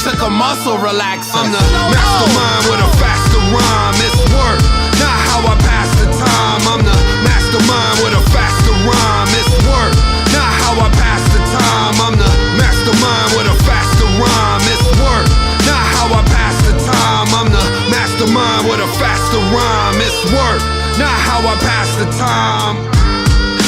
took a muscle relaxer. I'm the mastermind with a faster rhyme. It's work, not how I pass the time. I'm the mastermind with a faster rhyme. It's work, not how I pass the time. I'm the mastermind with a faster rhyme. It's work, not how I pass the time. I'm the mastermind with a faster rhyme. It's work, not how I pass the time.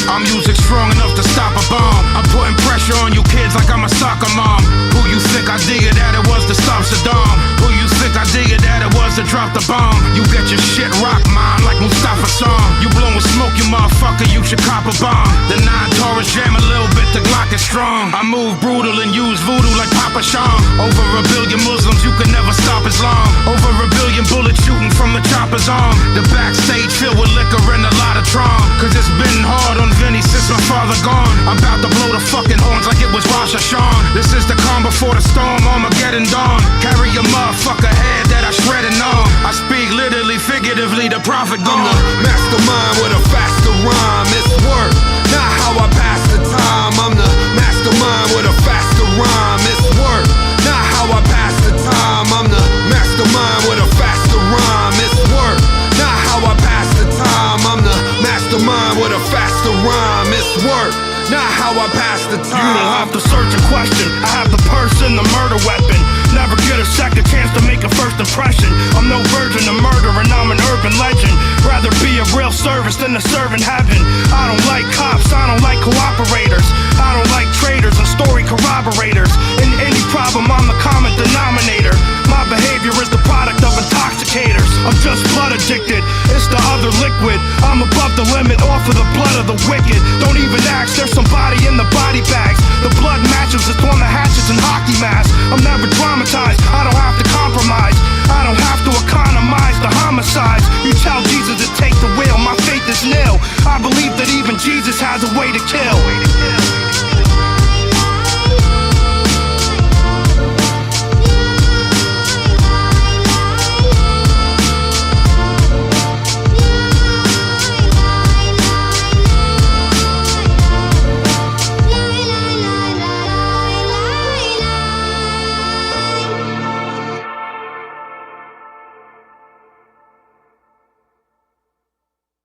I'm music strong enough to stop a bomb. I'm putting pressure on you kids like I'm a soccer mom. Who you think I dig it that it was to stop Saddam? Who you think I dig it that it was to drop the bomb? You get your shit rocked, mine, like Mustafa Song. You blowing smoke, you motherfucker, you should cop a bomb. The 9 Taurus jam a little bit, the Glock is strong. I move brutal and use voodoo like Papa Sean. Over a billion Muslims, you can never stop Islam. Over a billion bullets shooting from the chopper's arm. The backstage filled with liquor and a lot of Tron. Cause it's been hard on Vinny since my father gone. I'm about to blow the fucking horns like it was Rosh Hashanah. This is the calm before the storm, Armageddon dawn. Carry a motherfucker head that I shredded on. I speak literally, figuratively, the prophet gone. I'm the mastermind with a faster rhyme. It's work, not how I pass the time. I'm the mastermind with a faster rhyme. It's work, not how I pass the time. I'm the mastermind with a faster rhyme. It's work, not how I pass the time. I'm the mastermind with a faster rhyme. It's work, not how I pass the time. You don't have to search a question. I have the person, the murder weapon. Never get a second chance to make a first impression. I'm no virgin to murder and I'm an urban legend. Rather be a real service than to serve in heaven. I don't like cops, I don't like cooperators. I don't like traitors and story corroborators. In any problem, I'm the common denominator. My behavior is the product of intoxicators. I'm just blood addicted, it's the other liquid. I'm above the limit, off of the blood of the wicked. Don't even ask, there's somebody in the body bags. The blood matches, it's on the hatchets and hockey masks. I'm never traumatized, I don't have to compromise. I don't have to economize the homicides. You tell Jesus to take the wheel, my faith is nil. I believe that even Jesus has a way to kill.